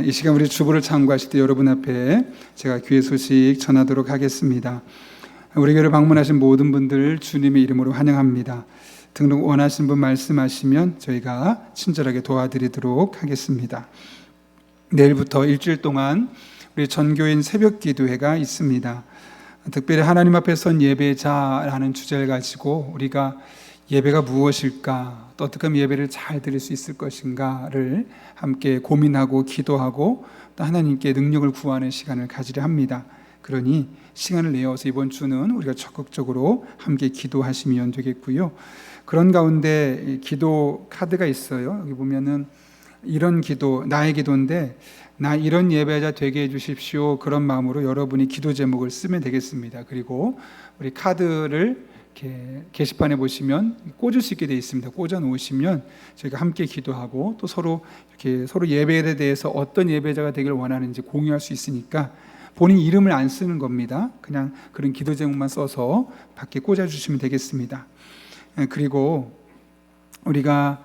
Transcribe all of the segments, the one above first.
이 시간 우리 주보를 참고하실 때 여러분 앞에 제가 귀의 소식 전하도록 하겠습니다. 우리 교회를 방문하신 모든 분들 주님의 이름으로 환영합니다. 등록 원하신 분 말씀하시면 저희가 친절하게 도와드리도록 하겠습니다. 내일부터 일주일 동안 우리 전교인 새벽 기도회가 있습니다. 특별히 하나님 앞에 선 예배자라는 주제를 가지고 우리가 예배가 무엇일까, 또 어떻게 하면 예배를 잘 드릴 수 있을 것인가를 함께 고민하고 기도하고 또 하나님께 능력을 구하는 시간을 가지려 합니다. 그러니 시간을 내어서 이번 주는 우리가 적극적으로 함께 기도하시면 되겠고요. 그런 가운데 기도 카드가 있어요. 여기 보면은 이런 기도, 나의 기도인데 나 이런 예배자 되게 해주십시오. 그런 마음으로 여러분이 기도 제목을 쓰면 되겠습니다. 그리고 우리 카드를 이렇게 게시판에 보시면 꽂을 수 있게 되어 있습니다. 꽂아 놓으시면 저희가 함께 기도하고 또 서로 이렇게 서로 예배에 대해서 어떤 예배자가 되길 원하는지 공유할 수 있으니까 본인 이름을 안 쓰는 겁니다. 그냥 그런 기도 제목만 써서 밖에 꽂아 주시면 되겠습니다. 그리고 우리가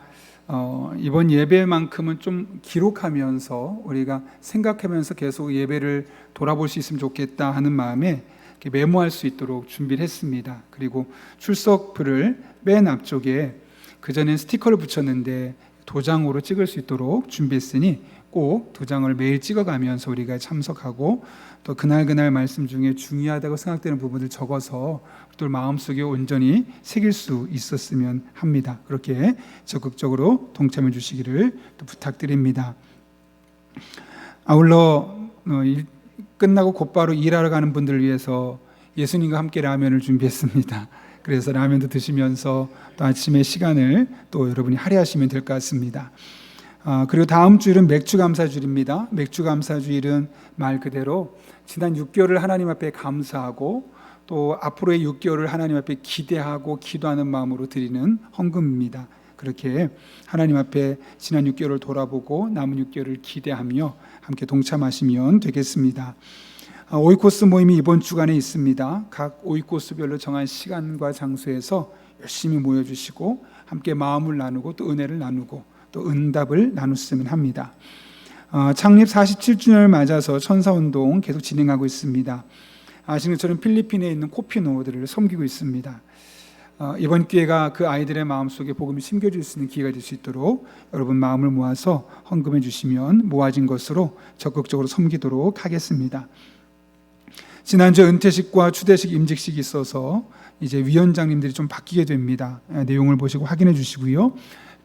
이번 예배만큼은 좀 기록하면서 우리가 생각하면서 계속 예배를 돌아볼 수 있으면 좋겠다 하는 마음에 메모할 수 있도록 준비를 했습니다. 그리고 출석부를 맨 앞쪽에 그전엔 스티커를 붙였는데 도장으로 찍을 수 있도록 준비했으니 꼭 도장을 매일 찍어가면서 우리가 참석하고 또 그날 말씀 중에 중요하다고 생각되는 부분을 적어서 또 마음속에 온전히 새길 수 있었으면 합니다. 그렇게 적극적으로 동참해 주시기를 또 부탁드립니다. 아울러 끝나고 곧바로 일하러 가는 분들을 위해서 예수님과 함께 라면을 준비했습니다. 그래서 라면도 드시면서 또 아침에 시간을 또 여러분이 할애하시면 될 것 같습니다. 그리고 다음 주일은 맥주 감사주일입니다. 맥주 감사주일은 말 그대로 지난 6개월을 하나님 앞에 감사하고 또 앞으로의 6개월을 하나님 앞에 기대하고 기도하는 마음으로 드리는 헌금입니다. 그렇게 하나님 앞에 지난 6개월을 돌아보고 남은 6개월을 기대하며 함께 동참하시면 되겠습니다. 오이코스 모임이 이번 주간에 있습니다. 각 오이코스별로 정한 시간과 장소에서 열심히 모여주시고 함께 마음을 나누고 또 은혜를 나누고 또 응답을 나눴으면 합니다. 창립 47주년을 맞아서 천사운동 계속 진행하고 있습니다. 아시는 것처럼 필리핀에 있는 코피노들을 섬기고 있습니다. 이번 기회가 그 아이들의 마음속에 복음이 심겨질 수 있는 기회가 될 수 있도록 여러분 마음을 모아서 헌금해 주시면 모아진 것으로 적극적으로 섬기도록 하겠습니다. 지난주 은퇴식과 추대식 임직식이 있어서 이제 위원장님들이 좀 바뀌게 됩니다. 내용을 보시고 확인해 주시고요.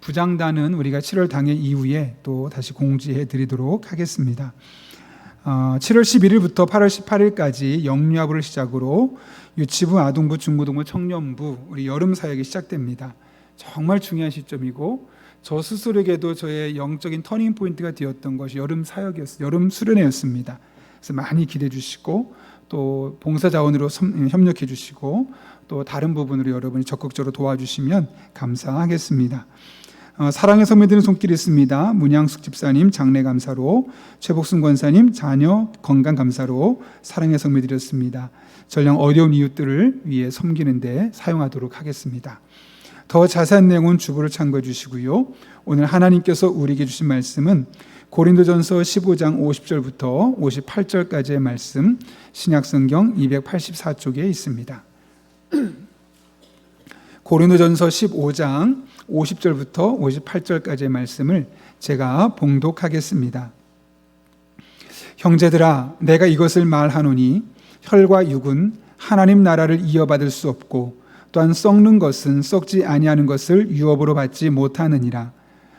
부장단은 우리가 7월 당일 이후에 또 다시 공지해 드리도록 하겠습니다. 7월 11일부터 8월 18일까지 영유아부를 시작으로 유치부, 아동부, 중고등부, 청년부 우리 여름 사역이 시작됩니다. 정말 중요한 시점이고 저 스스로에게도 저의 영적인 터닝 포인트가 되었던 것이 여름 사역이었어요. 여름 수련회였습니다. 그래서 많이 기대해 주시고 또 봉사 자원으로 협력해 주시고 또 다른 부분으로 여러분이 적극적으로 도와주시면 감사하겠습니다. 사랑의 성도들은 손길이 있습니다. 문양숙 집사님 장례 감사로, 최복순 권사님 자녀 건강 감사로 사랑의 성미 드렸습니다. 전량 어려운 이웃들을 위해 섬기는 데 사용하도록 하겠습니다. 더 자세한 내용은 주보를 참고해 주시고요. 오늘 하나님께서 우리에게 주신 말씀은 고린도전서 15장 50절부터 58절까지의 말씀, 신약성경 284쪽에 있습니다. 고린도전서 15장 50절부터 58절까지의 말씀을 제가 봉독하겠습니다. 형제들아, 내가 이것을 말하노니 혈과 육은 하나님 나라를 이어받을 수 없고 또한 썩는 것은 썩지 아니하는 것을 유업으로 받지 못하느니라.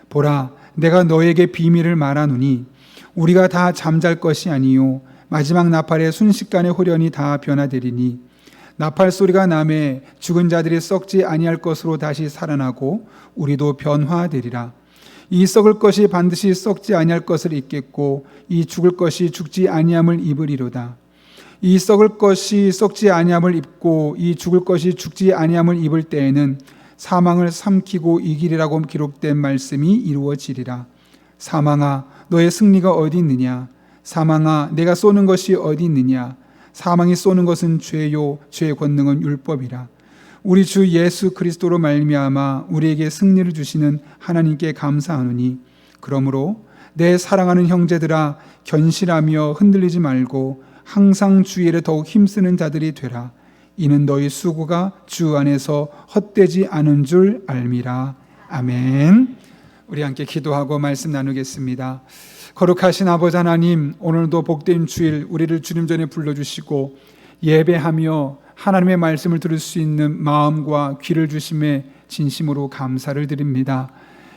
보라, 내가 너에게 비밀을 말하노니 우리가 다 잠잘 것이 아니요 마지막 나팔의 순식간에 홀연히 다 변화되리니 나팔 소리가 나매 죽은 자들이 썩지 아니할 것으로 다시 살아나고 우리도 변화되리라. 이 썩을 것이 반드시 썩지 아니할 것을 입겠고 이 죽을 것이 죽지 아니함을 입으리로다. 이 썩을 것이 썩지 아니함을 입고 이 죽을 것이 죽지 아니함을 입을 때에는 사망을 삼키고 이기리라고 기록된 말씀이 이루어지리라. 사망아, 너의 승리가 어디 있느냐? 사망아, 내가 쏘는 것이 어디 있느냐? 사망이 쏘는 것은 죄요, 죄의 권능은 율법이라. 우리 주 예수 그리스도로 말미암아 우리에게 승리를 주시는 하나님께 감사하노니 그러므로 내 사랑하는 형제들아, 견실하며 흔들리지 말고 항상 주의 일에 더욱 힘쓰는 자들이 되라. 이는 너희 수고가 주 안에서 헛되지 않은 줄 알미라. 아멘. 우리 함께 기도하고 말씀 나누겠습니다. 거룩하신 아버지 하나님, 오늘도 복된 주일 우리를 주님 전에 불러주시고 예배하며 하나님의 말씀을 들을 수 있는 마음과 귀를 주심에 진심으로 감사를 드립니다.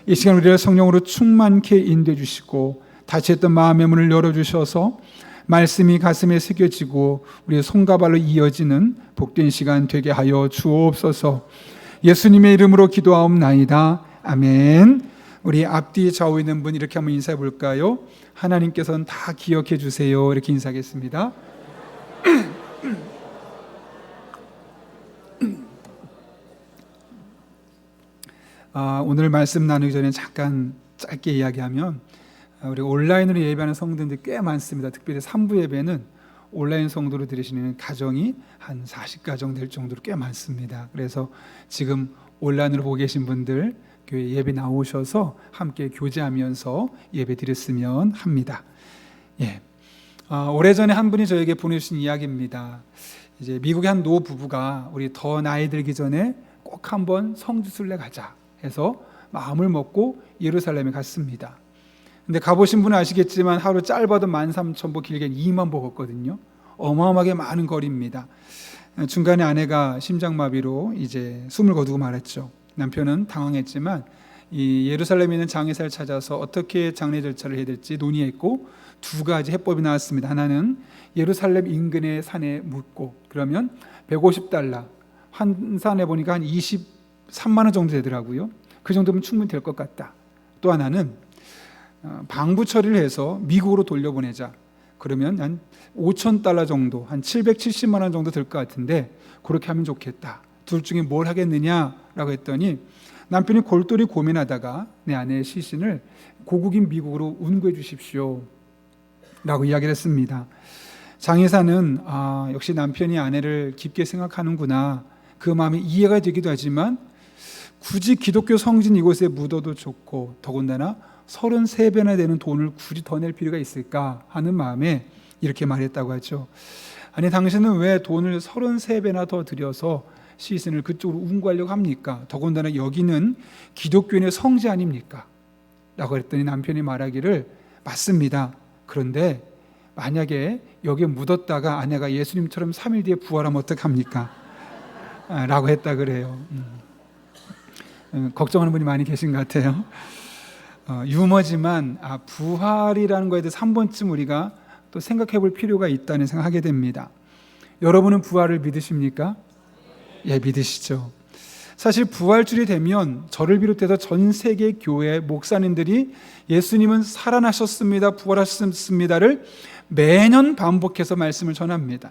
이 시간 우리를 성령으로 충만케 인도해 주시고 닫혔던 마음의 문을 열어주셔서 말씀이 가슴에 새겨지고 우리의 손과 발로 이어지는 복된 시간 되게 하여 주옵소서. 예수님의 이름으로 기도하옵나이다. 아멘. 우리 앞뒤 좌우에 있는 분 이렇게 한번 인사해 볼까요? 하나님께서는 다 기억해 주세요. 이렇게 인사하겠습니다. 오늘 말씀 나누기 전에 잠깐 짧게 이야기하면, 우리 온라인으로 예배하는 성도들이 꽤 많습니다. 특별히 3부 예배는 온라인 성도로 들으시는 가정이 한 40가정 될 정도로 꽤 많습니다. 그래서 지금 온라인으로 보고 계신 분들 교회 예배 나오셔서 함께 교제하면서 예배 드렸으면 합니다. 예. 오래전에 한 분이 저에게 보내주신 이야기입니다. 이제 미국의 한 노 부부가 우리 더 나이 들기 전에 꼭 한번 성지순례 가자 해서 마음을 먹고 예루살렘에 갔습니다. 근데 가보신 분은 아시겠지만 하루 짧아도 13,000보, 길게는 20,000보 걷거든요. 어마어마하게 많은 거리입니다. 중간에 아내가 심장마비로 이제 숨을 거두고 말았죠. 남편은 당황했지만 이 예루살렘에 있는 장례사를 찾아서 어떻게 장례 절차를 해야 될지 논의했고, 두 가지 해법이 나왔습니다. 하나는 예루살렘 인근의 산에 묻고, 그러면 $150, 환산해 보니까 한 23만 원 정도 되더라고요. 그 정도면 충분히 될 것 같다. 또 하나는 방부 처리를 해서 미국으로 돌려보내자. 그러면 한 $5,000 정도, 한 770만 원 정도 될 것 같은데 그렇게 하면 좋겠다. 둘 중에 뭘 하겠느냐라고 했더니 남편이 골똘히 고민하다가 내 아내의 시신을 고국인 미국으로 운구해 주십시오 라고 이야기를 했습니다. 장의사는 역시 남편이 아내를 깊게 생각하는구나, 그 마음이 이해가 되기도 하지만 굳이 기독교 성진 이곳에 묻어도 좋고 더군다나 33배나 되는 돈을 굳이 더 낼 필요가 있을까 하는 마음에 이렇게 말했다고 하죠. 아니, 당신은 왜 돈을 33배나 더 들여서 시신을 그쪽으로 운구하려고 합니까? 더군다나 여기는 기독교인의 성지 아닙니까? 라고 했더니 남편이 말하기를, 맞습니다. 그런데 만약에 여기에 묻었다가 아내가 예수님처럼 3일 뒤에 부활하면 어떡합니까? 라고 했다 그래요. 걱정하는 분이 많이 계신 것 같아요. 유머지만 부활이라는 거에 대해서 한 번쯤 우리가 또 생각해 볼 필요가 있다는 생각하게 됩니다. 여러분은 부활을 믿으십니까? 예, 믿으시죠. 사실 부활주일이 되면 저를 비롯해서 전 세계 교회 목사님들이 예수님은 살아나셨습니다, 부활하셨습니다를 매년 반복해서 말씀을 전합니다.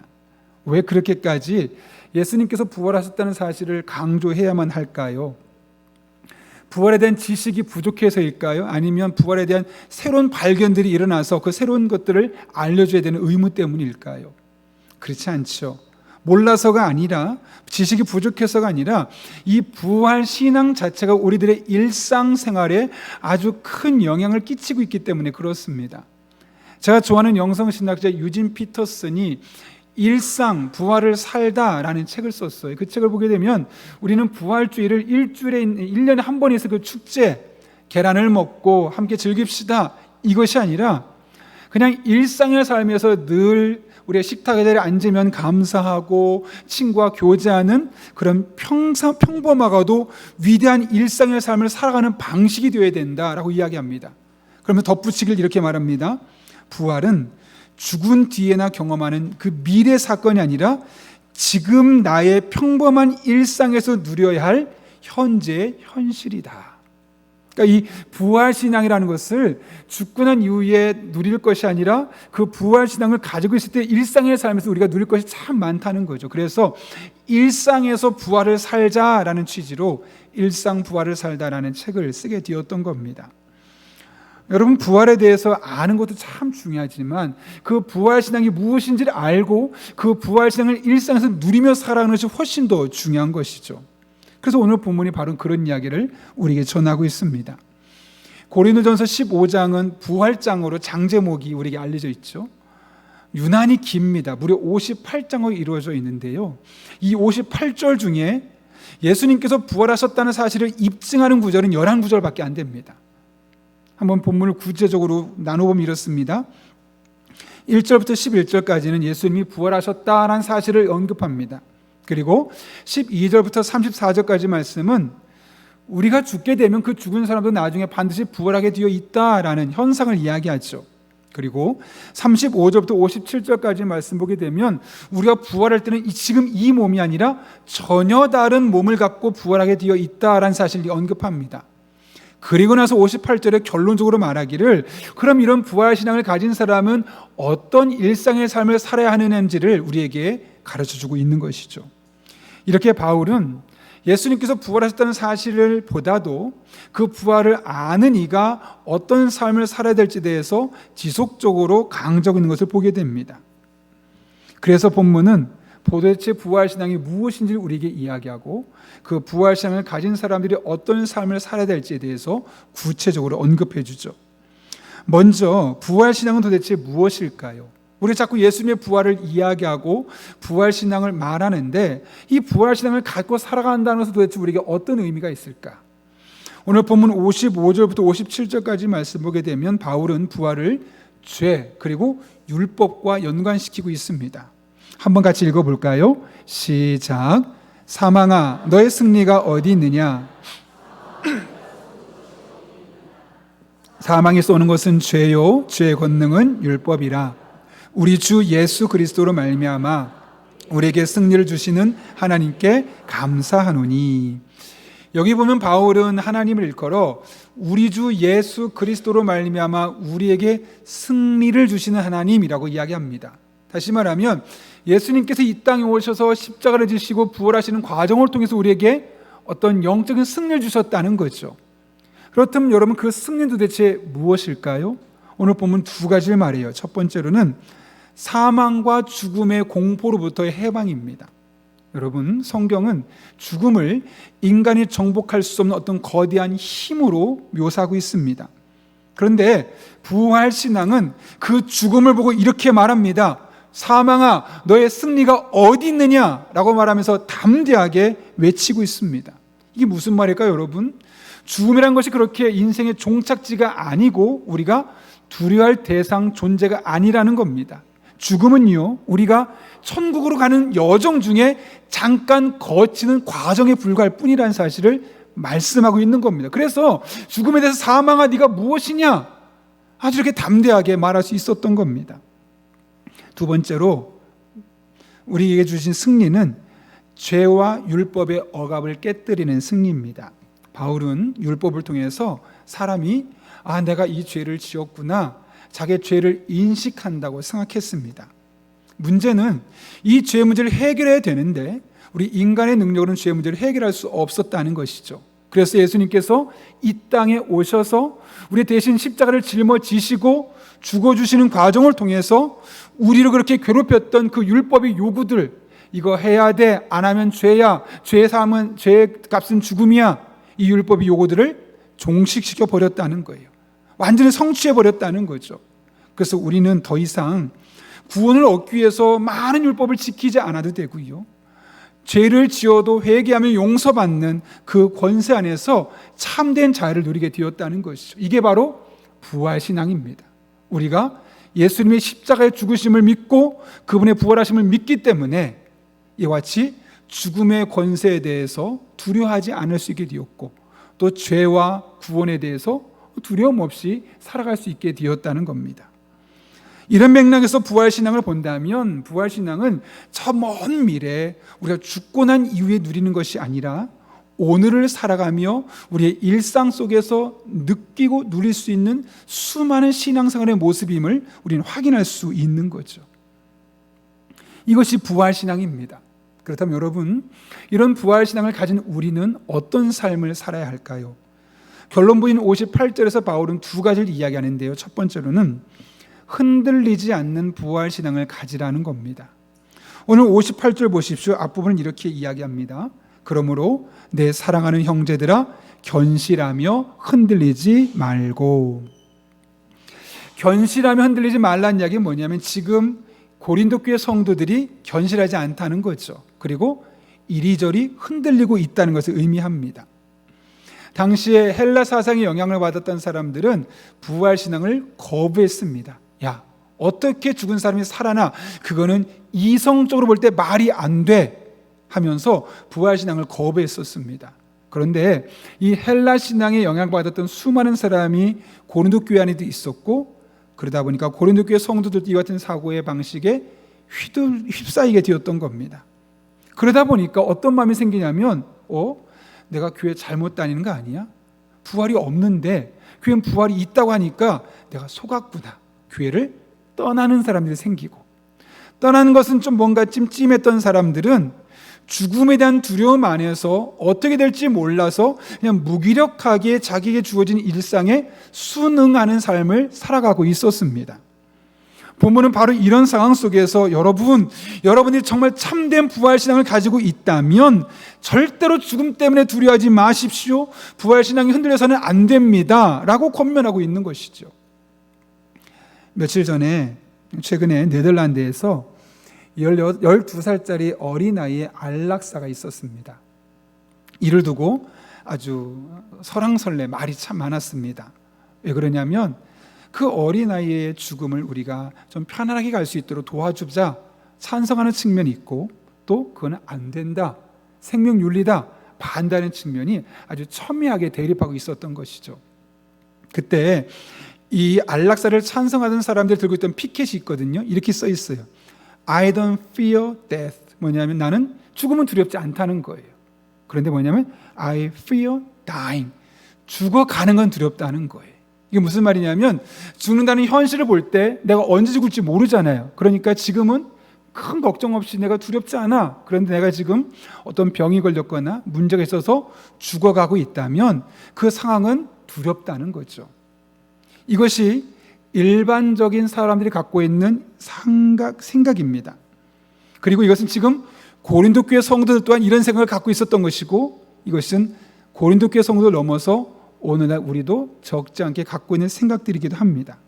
왜 그렇게까지 예수님께서 부활하셨다는 사실을 강조해야만 할까요? 부활에 대한 지식이 부족해서일까요? 아니면 부활에 대한 새로운 발견들이 일어나서 그 새로운 것들을 알려줘야 되는 의무 때문일까요? 그렇지 않죠. 몰라서가 아니라, 지식이 부족해서가 아니라 이 부활 신앙 자체가 우리들의 일상생활에 아주 큰 영향을 끼치고 있기 때문에 그렇습니다. 제가 좋아하는 영성신학자 유진 피터슨이 일상 부활을 살다라는 책을 썼어요. 그 책을 보게 되면 우리는 부활주일을 1년에 한 번 있을 그 축제, 계란을 먹고 함께 즐깁시다, 이것이 아니라 그냥 일상의 삶에서 늘 우리의 식탁에 자리에 앉으면 감사하고 친구와 교제하는 그런 평범하고도 위대한 일상의 삶을 살아가는 방식이 되어야 된다라고 이야기합니다. 그러면 덧붙이길 이렇게 말합니다. 부활은 죽은 뒤에나 경험하는 그 미래 사건이 아니라 지금 나의 평범한 일상에서 누려야 할 현재의 현실이다. 그러니까 이 부활신앙이라는 것을 죽고 난 이후에 누릴 것이 아니라 그 부활신앙을 가지고 있을 때 일상의 삶에서 우리가 누릴 것이 참 많다는 거죠. 그래서 일상에서 부활을 살자라는 취지로 일상 부활을 살다라는 책을 쓰게 되었던 겁니다. 여러분, 부활에 대해서 아는 것도 참 중요하지만 그 부활신앙이 무엇인지를 알고 그 부활신앙을 일상에서 누리며 살아가는 것이 훨씬 더 중요한 것이죠. 그래서 오늘 본문이 바로 그런 이야기를 우리에게 전하고 있습니다. 고린도전서 15장은 부활장으로 장제목이 우리에게 알려져 있죠. 유난히 깁니다. 무려 58장으로 이루어져 있는데요. 이 58절 중에 예수님께서 부활하셨다는 사실을 입증하는 구절은 11구절밖에 안 됩니다. 한번 본문을 구체적으로 나눠보면 이렇습니다. 1절부터 11절까지는 예수님이 부활하셨다는 사실을 언급합니다. 그리고 12절부터 34절까지 말씀은 우리가 죽게 되면 그 죽은 사람도 나중에 반드시 부활하게 되어 있다라는 현상을 이야기하죠. 그리고 35절부터 57절까지 말씀 보게 되면 우리가 부활할 때는 지금 이 몸이 아니라 전혀 다른 몸을 갖고 부활하게 되어 있다라는 사실을 언급합니다. 그리고 나서 58절에 결론적으로 말하기를 그럼 이런 부활신앙을 가진 사람은 어떤 일상의 삶을 살아야 하는지를 우리에게 가르쳐주고 있는 것이죠. 이렇게 바울은 예수님께서 부활하셨다는 사실을 보다도 그 부활을 아는 이가 어떤 삶을 살아야 될지에 대해서 지속적으로 강조하고 있는 것을 보게 됩니다. 그래서 본문은 도대체 부활신앙이 무엇인지를 우리에게 이야기하고 그 부활신앙을 가진 사람들이 어떤 삶을 살아야 될지에 대해서 구체적으로 언급해 주죠. 먼저 부활신앙은 도대체 무엇일까요? 우리 자꾸 예수님의 부활을 이야기하고 부활신앙을 말하는데 이 부활신앙을 갖고 살아간다는 것은 도대체 우리에게 어떤 의미가 있을까? 오늘 본문 55절부터 57절까지 말씀 보게 되면 바울은 부활을 죄 그리고 율법과 연관시키고 있습니다. 한번 같이 읽어볼까요? 시작. 사망아 너의 승리가 어디 있느냐? 사망이 쏘는 것은 죄요 죄의 권능은 율법이라. 우리 주 예수 그리스도로 말미암아 우리에게 승리를 주시는 하나님께 감사하노니. 여기 보면 바울은 하나님을 일컬어 우리 주 예수 그리스도로 말미암아 우리에게 승리를 주시는 하나님이라고 이야기합니다. 다시 말하면 예수님께서 이 땅에 오셔서 십자가를 지시고 부활하시는 과정을 통해서 우리에게 어떤 영적인 승리를 주셨다는 거죠. 그렇다면 여러분 그 승리는 도대체 무엇일까요? 오늘 보면 두 가지를 말해요. 첫 번째로는 사망과 죽음의 공포로부터의 해방입니다. 여러분 성경은 죽음을 인간이 정복할 수 없는 어떤 거대한 힘으로 묘사하고 있습니다. 그런데 부활신앙은 그 죽음을 보고 이렇게 말합니다. 사망아 너의 승리가 어디 있느냐 라고 말하면서 담대하게 외치고 있습니다. 이게 무슨 말일까요 여러분? 죽음이란 것이 그렇게 인생의 종착지가 아니고 우리가 두려워할 대상 존재가 아니라는 겁니다. 죽음은요 우리가 천국으로 가는 여정 중에 잠깐 거치는 과정에 불과할 뿐이라는 사실을 말씀하고 있는 겁니다. 그래서 죽음에 대해서 사망아 네가 무엇이냐 아주 이렇게 담대하게 말할 수 있었던 겁니다. 두 번째로 우리에게 주신 승리는 죄와 율법의 억압을 깨뜨리는 승리입니다. 바울은 율법을 통해서 사람이 내가 이 죄를 지었구나 자기의 죄를 인식한다고 생각했습니다. 문제는 이 죄 문제를 해결해야 되는데 우리 인간의 능력으로는 죄 문제를 해결할 수 없었다는 것이죠. 그래서 예수님께서 이 땅에 오셔서 우리 대신 십자가를 짊어지시고 죽어주시는 과정을 통해서 우리를 그렇게 괴롭혔던 그 율법의 요구들, 이거 해야 돼, 안 하면 죄야, 죄 사함은 죄의 값은 죽음이야, 이 율법의 요구들을 종식시켜 버렸다는 거예요. 완전히 성취해 버렸다는 거죠. 그래서 우리는 더 이상 구원을 얻기 위해서 많은 율법을 지키지 않아도 되고요, 죄를 지어도 회개하면 용서받는 그 권세 안에서 참된 자유를 누리게 되었다는 것이죠. 이게 바로 부활신앙입니다. 우리가 예수님의 십자가의 죽으심을 믿고 그분의 부활하심을 믿기 때문에 이와 같이 죽음의 권세에 대해서 두려워하지 않을 수 있게 되었고 또 죄와 구원에 대해서 두려움 없이 살아갈 수 있게 되었다는 겁니다. 이런 맥락에서 부활신앙을 본다면 부활신앙은 저 먼 미래에 우리가 죽고 난 이후에 누리는 것이 아니라 오늘을 살아가며 우리의 일상 속에서 느끼고 누릴 수 있는 수많은 신앙생활의 모습임을 우리는 확인할 수 있는 거죠. 이것이 부활신앙입니다. 그렇다면 여러분, 이런 부활신앙을 가진 우리는 어떤 삶을 살아야 할까요? 결론부인 58절에서 바울은 두 가지를 이야기하는데요. 첫 번째로는 흔들리지 않는 부활신앙을 가지라는 겁니다. 오늘 58절 보십시오. 앞부분은 이렇게 이야기합니다. 그러므로 내 사랑하는 형제들아 견실하며 흔들리지 말고. 견실하며 흔들리지 말라는 이야기는 뭐냐면 지금 고린도 교회 성도들이 견실하지 않다는 거죠. 그리고 이리저리 흔들리고 있다는 것을 의미합니다. 당시에 헬라 사상의 영향을 받았던 사람들은 부활신앙을 거부했습니다. 야, 어떻게 죽은 사람이 살아나? 그거는 이성적으로 볼 때 말이 안 돼 하면서 부활신앙을 거부했었습니다. 그런데 이 헬라 신앙에 영향을 받았던 수많은 사람이 고린도 교회 안에도 있었고, 그러다 보니까 고린도 교회 성도들도 이 같은 사고의 방식에 휩싸이게 되었던 겁니다. 그러다 보니까 어떤 마음이 생기냐면 내가 교회 잘못 다니는 거 아니야? 부활이 없는데 교회는 부활이 있다고 하니까 내가 속았구나. 교회를 떠나는 사람들이 생기고, 떠나는 것은 좀 뭔가 찜찜했던 사람들은 죽음에 대한 두려움 안에서 어떻게 될지 몰라서 그냥 무기력하게 자기에게 주어진 일상에 순응하는 삶을 살아가고 있었습니다. 본문은 바로 이런 상황 속에서 여러분이 정말 참된 부활신앙을 가지고 있다면 절대로 죽음 때문에 두려워하지 마십시오. 부활신앙이 흔들려서는 안 됩니다 라고 권면하고 있는 것이죠. 며칠 전에 최근에 네덜란드에서 12살짜리 어린아이의 안락사가 있었습니다. 이를 두고 아주 설왕설래 말이 참 많았습니다. 왜 그러냐면 그 어린아이의 죽음을 우리가 좀 편안하게 갈 수 있도록 도와주자 찬성하는 측면이 있고, 또 그건 안 된다, 생명윤리다, 반대하는 측면이 아주 첨예하게 대립하고 있었던 것이죠. 그때 이 안락사를 찬성하던 사람들 들고 있던 피켓이 있거든요. 이렇게 써 있어요. I don't fear death. 뭐냐면 나는 죽음은 두렵지 않다는 거예요. 그런데 뭐냐면 I fear dying. 죽어가는 건 두렵다는 거예요. 이게 무슨 말이냐면 죽는다는 현실을 볼 때 내가 언제 죽을지 모르잖아요. 그러니까 지금은 큰 걱정 없이 내가 두렵지 않아. 그런데 내가 지금 어떤 병이 걸렸거나 문제가 있어서 죽어가고 있다면 그 상황은 두렵다는 거죠. 이것이 일반적인 사람들이 갖고 있는 생각입니다. 그리고 이것은 지금 고린도 교회 성도들 또한 이런 생각을 갖고 있었던 것이고, 이것은 고린도 교회 성도를 넘어서 오늘날 우리도 적지 않게 갖고 있는 생각들이기도 합니다.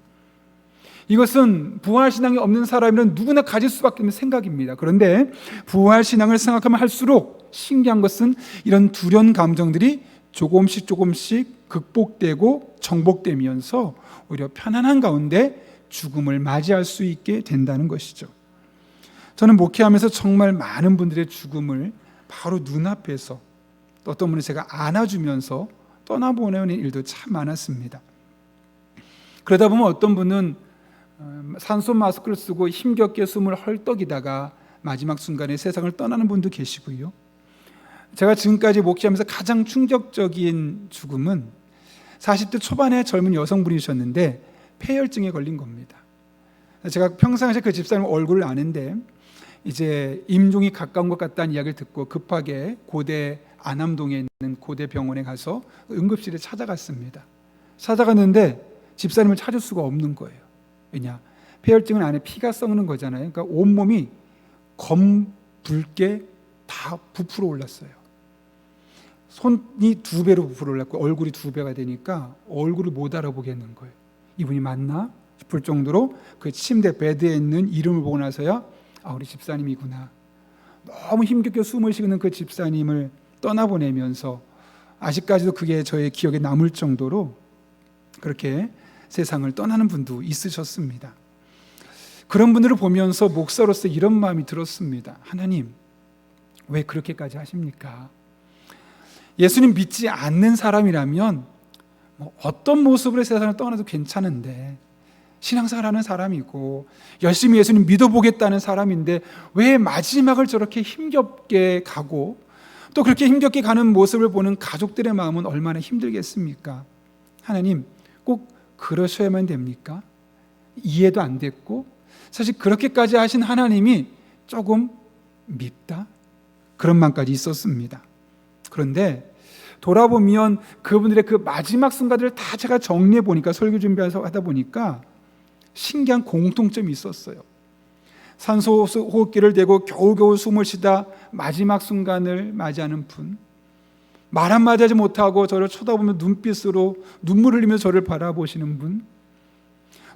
이것은 부활신앙이 없는 사람이면 누구나 가질 수밖에 없는 생각입니다. 그런데 부활신앙을 생각하면 할수록 신기한 것은 이런 두려운 감정들이 조금씩 극복되고 정복되면서 오히려 편안한 가운데 죽음을 맞이할 수 있게 된다는 것이죠. 저는 목회하면서 정말 많은 분들의 죽음을 바로 눈앞에서, 어떤 분은 제가 안아주면서 떠나보내는 일도 참 많았습니다. 그러다 보면 어떤 분은 산소 마스크를 쓰고 힘겹게 숨을 헐떡이다가 마지막 순간에 세상을 떠나는 분도 계시고요. 제가 지금까지 목회하면서 가장 충격적인 죽음은 40대 초반의 젊은 여성분이셨는데 폐혈증에 걸린 겁니다. 제가 평상시에 그 집사님 얼굴을 아는데 이제 임종이 가까운 것 같다는 이야기를 듣고 급하게 고대 안암동에 있는 고대 병원에 가서 응급실에 찾아갔습니다. 찾아갔는데 집사님을 찾을 수가 없는 거예요. 왜냐? 폐혈증은 안에 피가 썩는 거잖아요. 그러니까 온몸이 검붉게 다 부풀어 올랐어요. 손이 2배로 부풀어 올랐고 얼굴이 2배가 되니까 얼굴을 못 알아보겠는 거예요. 이분이 맞나 싶을 정도로 그 침대 베드에 있는 이름을 보고 나서야 우리 집사님이구나. 너무 힘겹게 숨을 쉬는 그 집사님을 떠나보내면서 아직까지도 그게 저의 기억에 남을 정도로 그렇게 세상을 떠나는 분도 있으셨습니다. 그런 분들을 보면서 목사로서 이런 마음이 들었습니다. 하나님, 왜 그렇게까지 하십니까? 예수님 믿지 않는 사람이라면 어떤 모습으로 세상을 떠나도 괜찮은데, 신앙생활하는 사람이고 열심히 예수님 믿어보겠다는 사람인데 왜 마지막을 저렇게 힘겹게 가고, 또 그렇게 힘겹게 가는 모습을 보는 가족들의 마음은 얼마나 힘들겠습니까? 하나님, 꼭 그러셔야만 됩니까? 이해도 안 됐고, 사실 그렇게까지 하신 하나님이 조금 밉다? 그런 마음까지 있었습니다. 그런데 돌아보면 그분들의 그 마지막 순간들을 다 제가 정리해 보니까, 설교 준비해서 하다 보니까 신기한 공통점이 있었어요. 산소 호흡기를 대고 겨우겨우 숨을 쉬다 마지막 순간을 맞이하는 분, 말 한마디 하지 못하고 저를 쳐다보며 눈빛으로 눈물 흘리며 저를 바라보시는 분,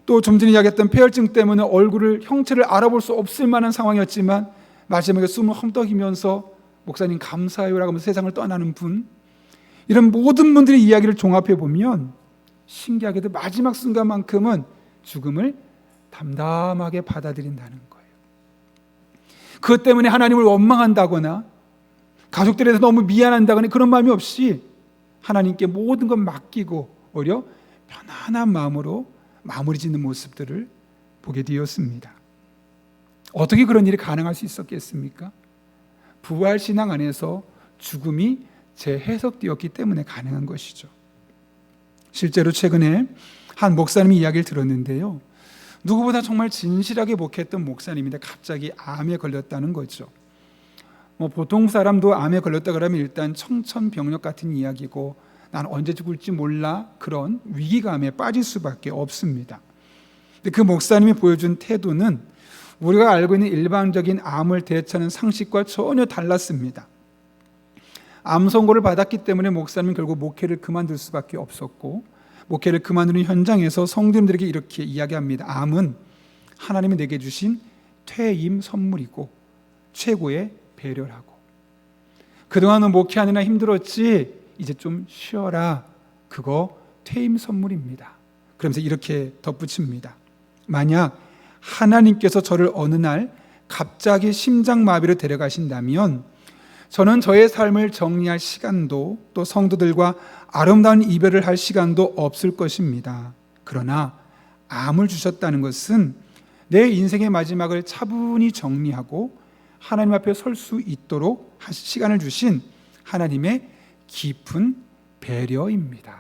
또 좀 전에 이야기했던 폐혈증 때문에 얼굴을 형체를 알아볼 수 없을 만한 상황이었지만 마지막에 숨을 헐떡이면서 목사님 감사해요라고 하면서 세상을 떠나는 분, 이런 모든 분들의 이야기를 종합해 보면 신기하게도 마지막 순간만큼은 죽음을 담담하게 받아들인다는 거예요. 그것 때문에 하나님을 원망한다거나 가족들에 대해서 너무 미안한다거나 그런 마음이 없이 하나님께 모든 것 맡기고 오히려 편안한 마음으로 마무리 짓는 모습들을 보게 되었습니다. 어떻게 그런 일이 가능할 수 있었겠습니까? 부활신앙 안에서 죽음이 재해석되었기 때문에 가능한 것이죠. 실제로 최근에 한 목사님의 이야기를 들었는데요, 누구보다 정말 진실하게 목회했던 목사님인데 갑자기 암에 걸렸다는 거죠. 보통 사람도 암에 걸렸다 그러면 일단 청천벽력 같은 이야기고 난 언제 죽을지 몰라, 그런 위기감에 빠질 수밖에 없습니다. 근데 그 목사님이 보여준 태도는 우리가 알고 있는 일반적인 암을 대처하는 상식과 전혀 달랐습니다. 암 선고를 받았기 때문에 목사님은 결국 목회를 그만둘 수밖에 없었고, 목회를 그만두는 현장에서 성도님들에게 이렇게 이야기합니다. 암은 하나님이 내게 주신 퇴임 선물이고 최고의 배려라고. 그동안은 목회하느라 힘들었지 이제 좀 쉬어라. 그거 퇴임 선물입니다. 그러면서 이렇게 덧붙입니다. 만약 하나님께서 저를 어느 날 갑자기 심장마비로 데려가신다면 저는 저의 삶을 정리할 시간도 또 성도들과 아름다운 이별을 할 시간도 없을 것입니다. 그러나 암을 주셨다는 것은 내 인생의 마지막을 차분히 정리하고 하나님 앞에 설 수 있도록 시간을 주신 하나님의 깊은 배려입니다.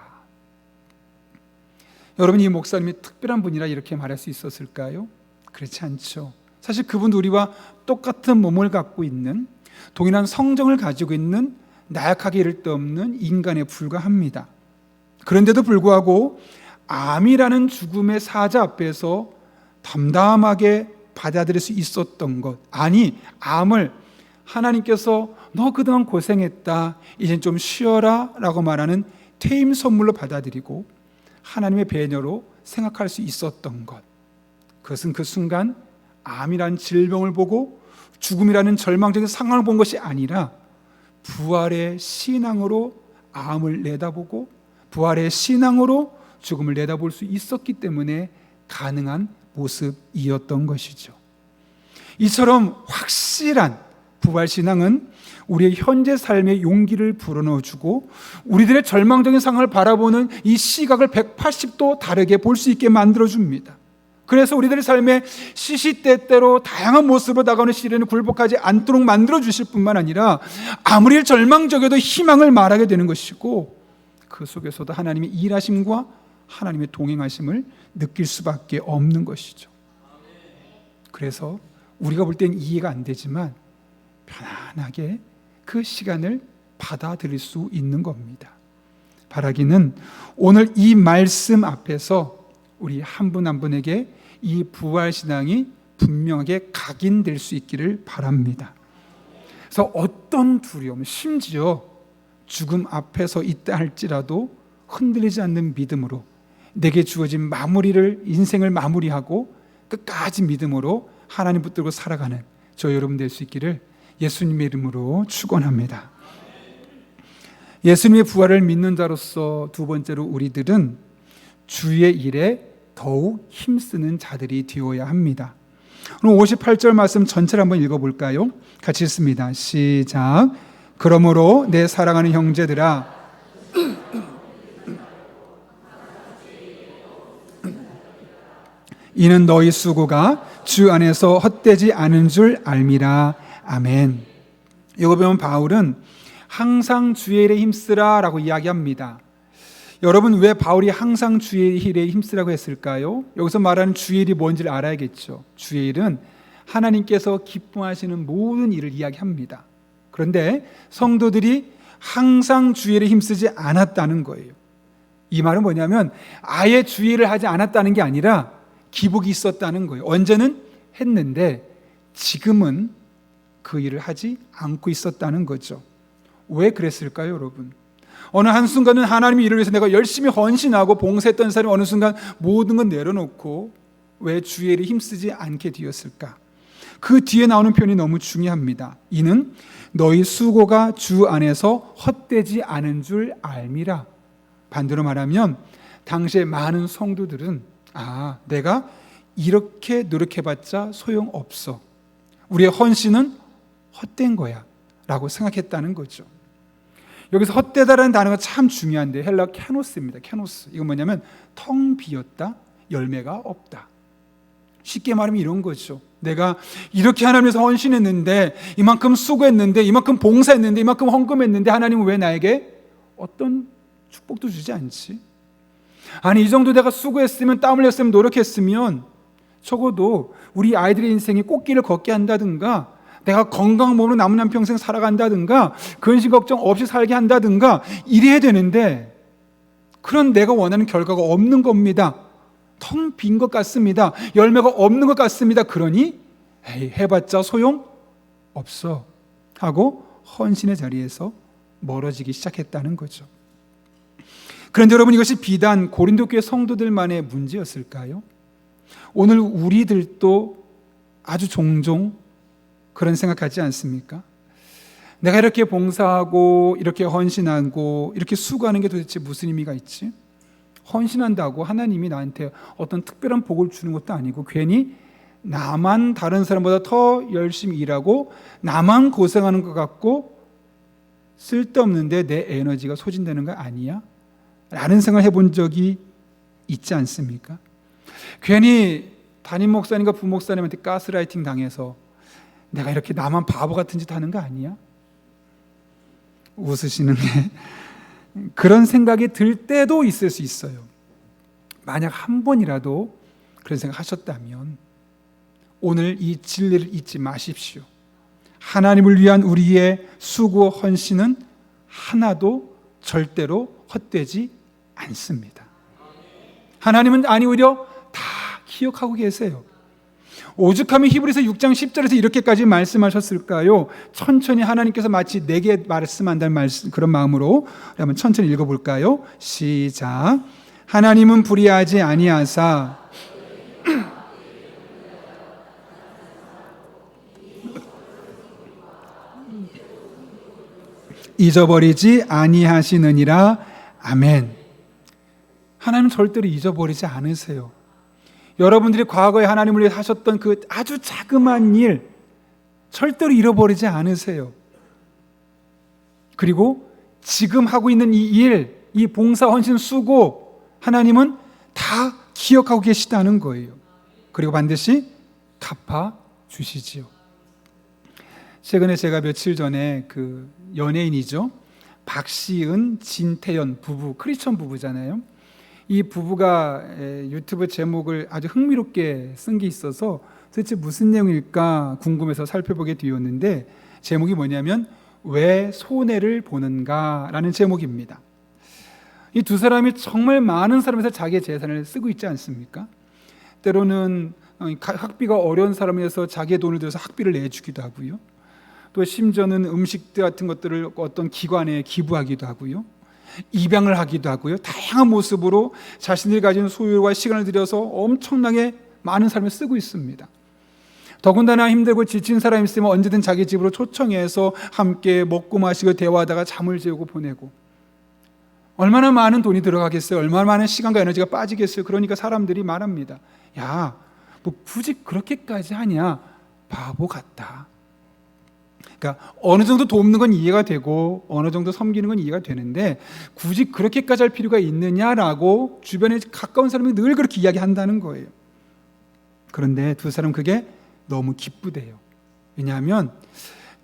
여러분, 이 목사님이 특별한 분이라 이렇게 말할 수 있었을까요? 그렇지 않죠. 사실 그분도 우리와 똑같은 몸을 갖고 있는, 동일한 성정을 가지고 있는 나약하게 이를 데 없는 인간에 불과합니다. 그런데도 불구하고 암이라는 죽음의 사자 앞에서 담담하게 받아들일 수 있었던 것, 아니 암을 하나님께서 너 그동안 고생했다, 이젠 좀 쉬어라 라고 말하는 퇴임 선물로 받아들이고 하나님의 배려로 생각할 수 있었던 것, 그것은 그 순간 암이라는 질병을 보고 죽음이라는 절망적인 상황을 본 것이 아니라 부활의 신앙으로 암을 내다보고 부활의 신앙으로 죽음을 내다볼 수 있었기 때문에 가능한 모습이었던 것이죠. 이처럼 확실한 부활신앙은 우리의 현재 삶의 용기를 불어넣어주고 우리들의 절망적인 상황을 바라보는 이 시각을 180도 다르게 볼 수 있게 만들어줍니다. 그래서 우리들의 삶에 시시때때로 다양한 모습으로 다가오는 시련을 굴복하지 않도록 만들어주실 뿐만 아니라 아무리 절망적이어도 희망을 말하게 되는 것이고, 그 속에서도 하나님의 일하심과 하나님의 동행하심을 느낄 수밖에 없는 것이죠. 그래서 우리가 볼 땐 이해가 안 되지만 편안하게 그 시간을 받아들일 수 있는 겁니다. 바라기는 오늘 이 말씀 앞에서 우리 한 분 한 분에게 이 부활신앙이 분명하게 각인될 수 있기를 바랍니다. 그래서 어떤 두려움, 심지어 죽음 앞에 서 있다 할지라도 흔들리지 않는 믿음으로 내게 주어진 마무리를, 인생을 마무리하고 끝까지 믿음으로 하나님 붙들고 살아가는 저 여러분 될 수 있기를 예수님의 이름으로 축원합니다. 예수님의 부활을 믿는 자로서 두 번째로 우리들은 주의 일에 더욱 힘쓰는 자들이 되어야 합니다. 오늘 58절 말씀 전체를 한번 읽어볼까요? 같이 읽습니다. 시작. 그러므로 내 사랑하는 형제들아, 이는 너희 수고가 주 안에서 헛되지 않은 줄 알미라. 아멘. 이거 보면 바울은 항상 주의 일에 힘쓰라 라고 이야기합니다. 여러분, 왜 바울이 항상 주의 일에 힘쓰라고 했을까요? 여기서 말하는 주의 일이 뭔지를 알아야겠죠. 주의 일은 하나님께서 기뻐하시는 모든 일을 이야기합니다. 그런데 성도들이 항상 주의 일에 힘쓰지 않았다는 거예요. 이 말은 뭐냐면 아예 주의 일을 하지 않았다는 게 아니라 기복이 있었다는 거예요. 언제는 했는데 지금은 그 일을 하지 않고 있었다는 거죠. 왜 그랬을까요, 여러분? 어느 한순간은 하나님의 일을 위해서 내가 열심히 헌신하고 봉사했던 사람이 어느 순간 모든 건 내려놓고 왜 주의 일에 힘쓰지 않게 되었을까? 그 뒤에 나오는 표현이 너무 중요합니다. 이는 너희 수고가 주 안에서 헛되지 않은 줄 알미라. 반대로 말하면 당시에 많은 성도들은 내가 이렇게 노력해봤자 소용없어. 우리의 헌신은 헛된 거야 라고 생각했다는 거죠. 여기서 헛되다라는 단어가 참 중요한데 헬라 캐노스입니다. 캐노스. 이건 뭐냐면 텅 비었다, 열매가 없다. 쉽게 말하면 이런 거죠. 내가 이렇게 하나님 위해서 헌신했는데, 이만큼 수고했는데, 이만큼 봉사했는데, 이만큼 헌금했는데 하나님은 왜 나에게 어떤 축복도 주지 않지? 아니, 이 정도 내가 수고했으면, 땀 흘렸으면, 노력했으면 적어도 우리 아이들의 인생이 꽃길을 걷게 한다든가, 내가 건강한 몸으로 남은 한 평생 살아간다든가, 근심 걱정 없이 살게 한다든가 이래야 되는데, 그런 내가 원하는 결과가 없는 겁니다. 텅 빈 것 같습니다. 열매가 없는 것 같습니다. 그러니 해봤자 소용 없어 하고 헌신의 자리에서 멀어지기 시작했다는 거죠. 그런데 여러분, 이것이 비단 고린도 교회 성도들만의 문제였을까요? 오늘 우리들도 아주 종종 그런 생각하지 않습니까? 내가 이렇게 봉사하고 이렇게 헌신하고 이렇게 수고하는 게 도대체 무슨 의미가 있지? 헌신한다고 하나님이 나한테 어떤 특별한 복을 주는 것도 아니고, 괜히 나만 다른 사람보다 더 열심히 일하고 나만 고생하는 것 같고 쓸데없는데 내 에너지가 소진되는 거 아니야? 라는 생각을 해본 적이 있지 않습니까? 괜히 담임 목사님과 부목사님한테 가스라이팅 당해서 내가 이렇게 나만 바보 같은 짓 하는 거 아니야? 웃으시는 게 그런 생각이 들 때도 있을 수 있어요. 만약 한 번이라도 그런 생각 하셨다면 오늘 이 진리를 잊지 마십시오. 하나님을 위한 우리의 수고 헌신은 하나도 절대로 헛되지 않습니다. 하나님은 오히려 다 기억하고 계세요. 오죽하면 히브리서 6장 10절에서 이렇게까지 말씀하셨을까요? 천천히 하나님께서 마치 내게 말씀한다는 그런 마음으로 한번 천천히 읽어볼까요? 시작. 하나님은 불의하지 아니하사 잊어버리지 아니하시느니라. 아멘. 하나님은 절대로 잊어버리지 않으세요. 여러분들이 과거에 하나님을 위해 하셨던 그 아주 자그마한 일 절대로 잃어버리지 않으세요. 그리고 지금 하고 있는 이 일, 이 봉사 헌신 수고 하나님은 다 기억하고 계시다는 거예요. 그리고 반드시 갚아주시지요. 최근에 제가 며칠 전에 그 연예인이죠, 박시은, 진태현 부부, 크리스천 부부잖아요. 이 부부가 유튜브 제목을 아주 흥미롭게 쓴 게 있어서 도대체 무슨 내용일까 궁금해서 살펴보게 되었는데, 제목이 뭐냐면 왜 손해를 보는가 라는 제목입니다. 이 두 사람이 정말 많은 사람에서 자기의 재산을 쓰고 있지 않습니까? 때로는 학비가 어려운 사람에서 자기의 돈을 들여서 학비를 내주기도 하고요, 또 심지어는 음식 같은 것들을 어떤 기관에 기부하기도 하고요, 입양을 하기도 하고요, 다양한 모습으로 자신들이 가진 소유와 시간을 들여서 엄청나게 많은 삶을 쓰고 있습니다. 더군다나 힘들고 지친 사람이 있으면 언제든 자기 집으로 초청해서 함께 먹고 마시고 대화하다가 잠을 재우고 보내고, 얼마나 많은 돈이 들어가겠어요? 얼마나 많은 시간과 에너지가 빠지겠어요? 그러니까 사람들이 말합니다. 야, 뭐 굳이 그렇게까지 하냐? 바보 같다. 그러니까 어느 정도 돕는 건 이해가 되고 어느 정도 섬기는 건 이해가 되는데 굳이 그렇게까지 할 필요가 있느냐라고 주변에 가까운 사람이 늘 그렇게 이야기한다는 거예요. 그런데 두 사람 그게 너무 기쁘대요. 왜냐하면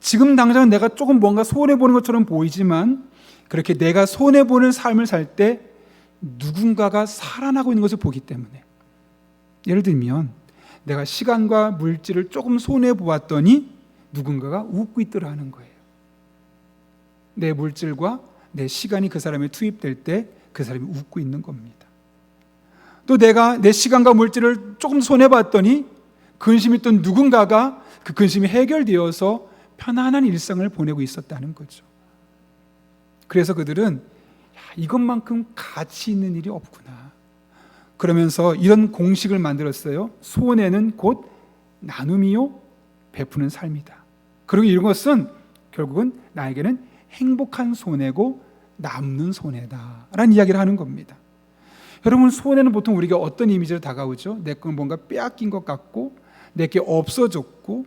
지금 당장 내가 조금 뭔가 손해보는 것처럼 보이지만 그렇게 내가 손해보는 삶을 살 때 누군가가 살아나고 있는 것을 보기 때문에. 예를 들면 내가 시간과 물질을 조금 손해보았더니 누군가가 웃고 있더라는 거예요. 내 물질과 내 시간이 그 사람에 투입될 때 그 사람이 웃고 있는 겁니다. 또 내가 내 시간과 물질을 조금 손해봤더니 근심이 있던 누군가가 그 근심이 해결되어서 편안한 일상을 보내고 있었다는 거죠. 그래서 그들은 이것만큼 가치 있는 일이 없구나. 그러면서 이런 공식을 만들었어요. 손해는 곧 나눔이요 베푸는 삶이다. 그리고 이것은 결국은 나에게는 행복한 손해고 남는 손해다라는 이야기를 하는 겁니다. 여러분, 손해는 보통 우리가 어떤 이미지로 다가오죠? 내 건 뭔가 빼앗긴 것 같고 내게 없어졌고,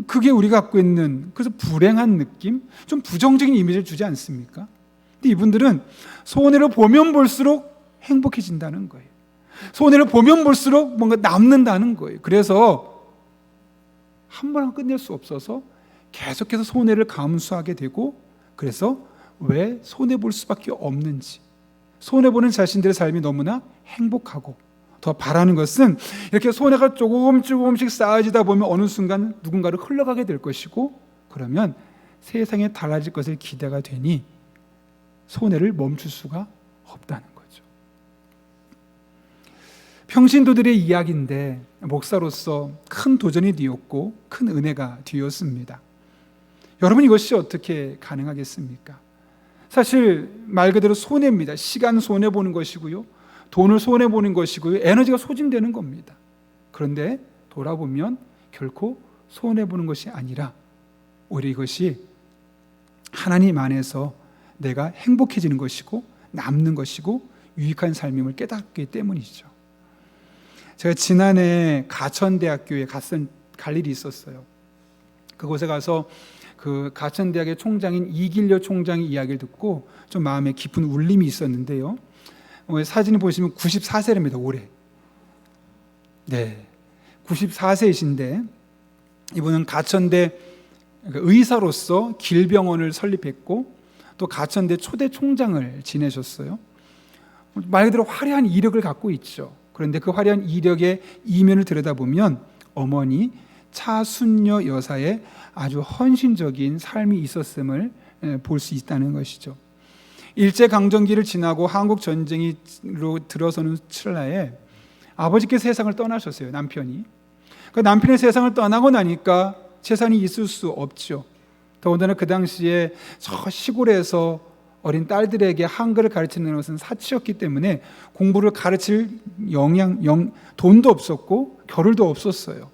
그게 우리가 갖고 있는 그래서 불행한 느낌, 좀 부정적인 이미지를 주지 않습니까? 근데 이분들은 손해를 보면 볼수록 행복해진다는 거예요. 손해를 보면 볼수록 뭔가 남는다는 거예요. 그래서 한 번 끝낼 수 없어서 계속해서 손해를 감수하게 되고, 그래서 왜 손해볼 수밖에 없는지, 손해보는 자신들의 삶이 너무나 행복하고, 더 바라는 것은 이렇게 손해가 조금씩 쌓아지다 보면 어느 순간 누군가를 흘러가게 될 것이고, 그러면 세상에 달라질 것을 기대가 되니 손해를 멈출 수가 없다는 거죠. 평신도들의 이야기인데 목사로서 큰 도전이 되었고 큰 은혜가 되었습니다. 여러분, 이것이 어떻게 가능하겠습니까? 사실 말 그대로 손해입니다. 시간 손해보는 것이고요, 돈을 손해보는 것이고요, 에너지가 소진되는 겁니다. 그런데 돌아보면 결코 손해보는 것이 아니라 오히려 이것이 하나님 안에서 내가 행복해지는 것이고 남는 것이고 유익한 삶임을 깨닫기 때문이죠. 제가 지난해 가천대학교에 갈 일이 있었어요. 그곳에 가서 그 가천대학의 총장인 이길려 총장의 이야기를 듣고 좀 마음에 깊은 울림이 있었는데요. 사진을 보시면 94세랍니다. 올해. 네, 94세이신데 이분은 가천대 의사로서 길병원을 설립했고 또 가천대 초대 총장을 지내셨어요. 말 그대로 화려한 이력을 갖고 있죠. 그런데 그 화려한 이력의 이면을 들여다보면 어머니 차순녀 여사의 아주 헌신적인 삶이 있었음을 볼 수 있다는 것이죠. 일제강점기를 지나고 한국 전쟁으로 들어서는 찰나에 아버지께서 세상을 떠나셨어요. 남편이. 그 남편의 세상을 떠나고 나니까 재산이 있을 수 없죠. 더군다나 그 당시에 저 시골에서 어린 딸들에게 한글을 가르치는 것은 사치였기 때문에 공부를 가르칠 돈도 없었고 겨를도 없었어요.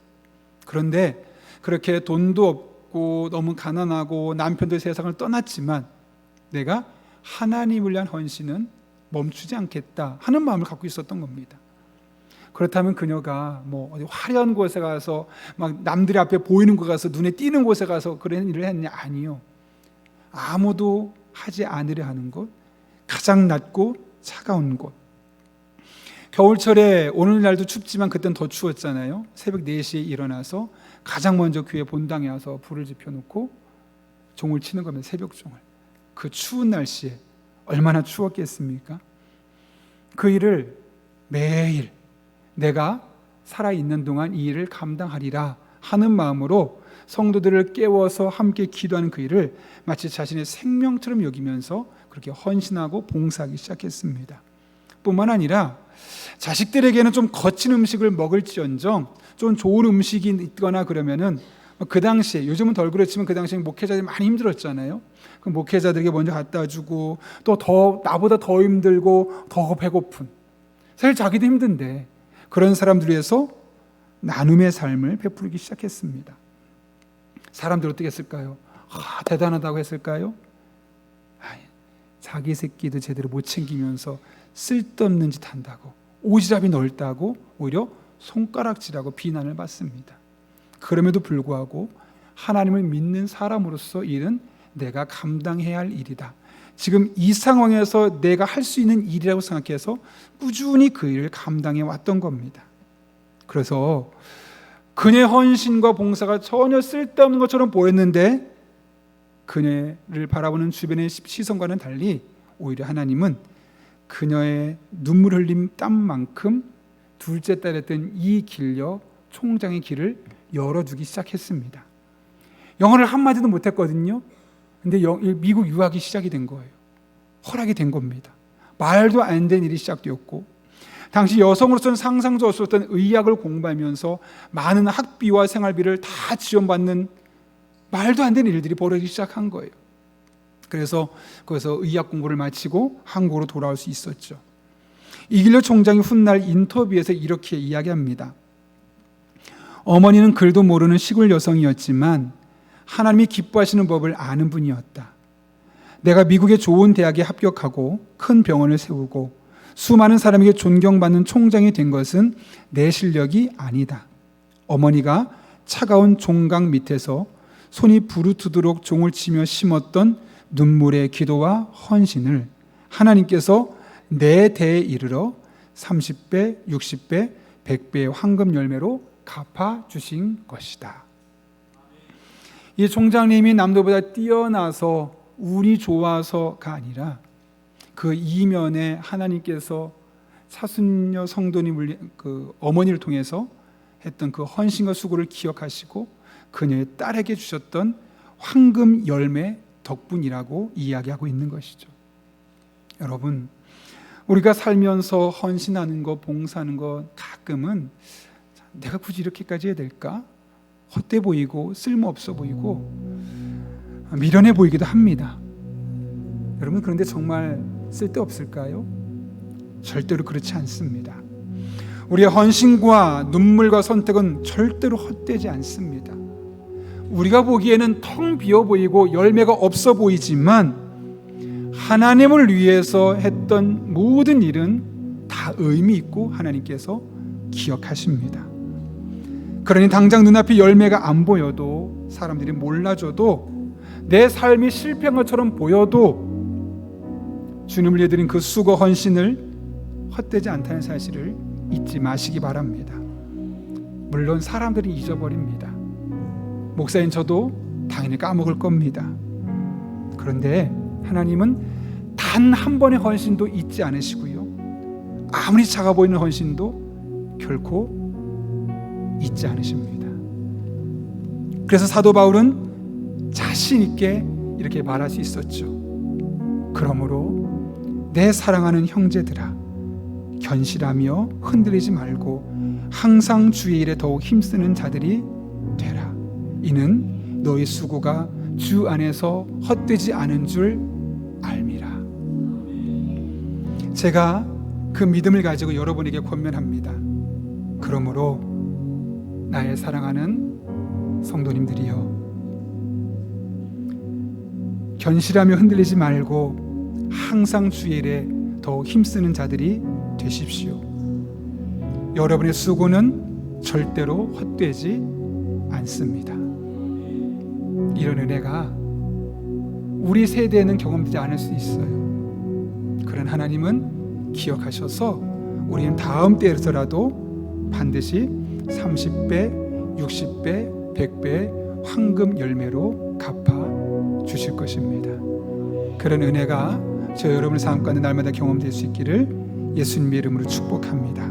그런데 그렇게 돈도 없고 너무 가난하고 남편도 세상을 떠났지만 내가 하나님을 위한 헌신은 멈추지 않겠다 하는 마음을 갖고 있었던 겁니다. 그렇다면 그녀가 뭐 어디 화려한 곳에 가서 막 남들의 앞에 보이는 곳에 가서 눈에 띄는 곳에 가서 그런 일을 했느냐? 아니요. 아무도 하지 않으려 하는 곳, 가장 낮고 차가운 곳. 겨울철에 오늘날도 춥지만 그땐 더 추웠잖아요. 새벽 4시에 일어나서 가장 먼저 교회 본당에 와서 불을 지펴놓고 종을 치는 겁니다. 새벽종을. 그 추운 날씨에 얼마나 추웠겠습니까? 그 일을 매일 내가 살아있는 동안 이 일을 감당하리라 하는 마음으로 성도들을 깨워서 함께 기도하는 그 일을 마치 자신의 생명처럼 여기면서 그렇게 헌신하고 봉사하기 시작했습니다. 뿐만 아니라 자식들에게는 좀 거친 음식을 먹을지언정 좀 좋은 음식이 있거나 그러면은 그 당시에, 요즘은 덜 그렇지만 그 당시에 목회자들이 많이 힘들었잖아요. 그 목회자들에게 먼저 갖다 주고 또 나보다 더 힘들고 더 배고픈, 사실 자기도 힘든데 그런 사람들 위해서 나눔의 삶을 베풀기 시작했습니다. 사람들 어떻게 했을까요? 대단하다고 했을까요? 자기 새끼도 제대로 못 챙기면서 쓸데없는 짓 한다고, 오지랖이 넓다고 오히려 손가락질하고 비난을 받습니다. 그럼에도 불구하고 하나님을 믿는 사람으로서 일은 내가 감당해야 할 일이다. 지금 이 상황에서 내가 할 수 있는 일이라고 생각해서 꾸준히 그 일을 감당해 왔던 겁니다. 그래서 그녀의 헌신과 봉사가 전혀 쓸데없는 것처럼 보였는데 그녀를 바라보는 주변의 시선과는 달리 오히려 하나님은 그녀의 눈물 흘린 땀만큼 둘째 딸이었던 이길려 총장의 길을 열어주기 시작했습니다. 영어를 한마디도 못했거든요. 근데 미국 유학이 시작이 된 거예요. 허락이 된 겁니다. 말도 안 된 일이 시작되었고, 당시 여성으로서는 상상도 없었던 의학을 공부하면서 많은 학비와 생활비를 다 지원받는 말도 안 되는 일들이 벌어지기 시작한 거예요. 그래서 거기서 의학 공부를 마치고 한국으로 돌아올 수 있었죠. 이길래 총장이 훗날 인터뷰에서 이렇게 이야기합니다. 어머니는 글도 모르는 시골 여성이었지만 하나님이 기뻐하시는 법을 아는 분이었다. 내가 미국의 좋은 대학에 합격하고 큰 병원을 세우고 수많은 사람에게 존경받는 총장이 된 것은 내 실력이 아니다. 어머니가 차가운 종각 밑에서 손이 부르트도록 종을 치며 심었던 눈물의 기도와 헌신을 하나님께서 내 대에 이르러 30배, 60배, 100배의 황금 열매로 갚아주신 것이다. 이 총장님이 남들보다 뛰어나서 운이 좋아서가 아니라 그 이면에 하나님께서 차순녀 성도님 그 어머니를 통해서 했던 그 헌신과 수고를 기억하시고 그녀의 딸에게 주셨던 황금 열매 덕분이라고 이야기하고 있는 것이죠. 여러분, 우리가 살면서 헌신하는 것, 봉사하는 것 가끔은 내가 굳이 이렇게까지 해야 될까? 헛돼 보이고 쓸모없어 보이고 미련해 보이기도 합니다. 여러분, 그런데 정말 쓸데없을까요? 절대로 그렇지 않습니다. 우리의 헌신과 눈물과 선택은 절대로 헛되지 않습니다. 우리가 보기에는 텅 비어 보이고 열매가 없어 보이지만 하나님을 위해서 했던 모든 일은 다 의미 있고 하나님께서 기억하십니다. 그러니 당장 눈앞에 열매가 안 보여도, 사람들이 몰라줘도, 내 삶이 실패한 것처럼 보여도 주님을 위해 드린 그 수고 헌신을 헛되지 않다는 사실을 잊지 마시기 바랍니다. 물론 사람들이 잊어버립니다. 목사인 저도 당연히 까먹을 겁니다. 그런데 하나님은 단 한 번의 헌신도 잊지 않으시고요, 아무리 작아 보이는 헌신도 결코 잊지 않으십니다. 그래서 사도 바울은 자신 있게 이렇게 말할 수 있었죠. 그러므로 내 사랑하는 형제들아, 견실하며 흔들리지 말고 항상 주의 일에 더욱 힘쓰는 자들이 되라. 이는 너희 수고가 주 안에서 헛되지 않은 줄 알미라. 제가 그 믿음을 가지고 여러분에게 권면합니다. 그러므로 나의 사랑하는 성도님들이여, 견실하며 흔들리지 말고 항상 주의 일에 더욱 힘쓰는 자들이 되십시오. 여러분의 수고는 절대로 헛되지 않습니다. 이런 은혜가 우리 세대에는 경험되지 않을 수 있어요. 그런 하나님은 기억하셔서 우리는 다음 때에서라도 반드시 30배, 60배, 100배 황금 열매로 갚아 주실 것입니다. 그런 은혜가 저 여러분의 삶 가운데 날마다 경험될 수 있기를 예수님의 이름으로 축복합니다.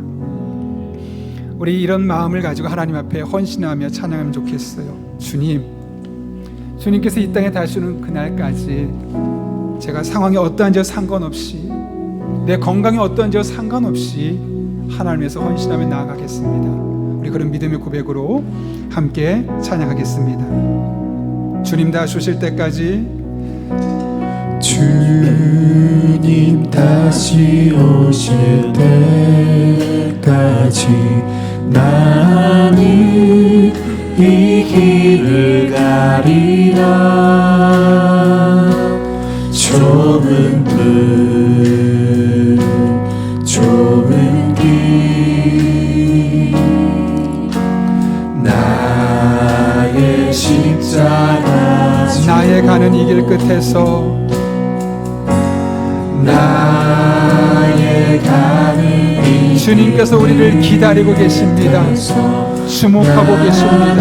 우리 이런 마음을 가지고 하나님 앞에 헌신하며 찬양하면 좋겠어요. 주님께서 이 땅에 다시 오는 그날까지 제가 상황이 어떠한지와 상관없이, 내 건강이 어떠한지와 상관없이 하나님께서 헌신하며 나아가겠습니다. 우리 그런 믿음의 고백으로 함께 찬양하겠습니다. 주님 다시 오실 때까지, 주님 다시 오실 때까지 나는 이 길을 가리라. 좁은 문, 좁은 길, 나의 십자가, 나의 가는 이 길 끝에서, 나의 가는 이 주님께서 우리를 기다리고 계십니다. 주목하고 계십니다.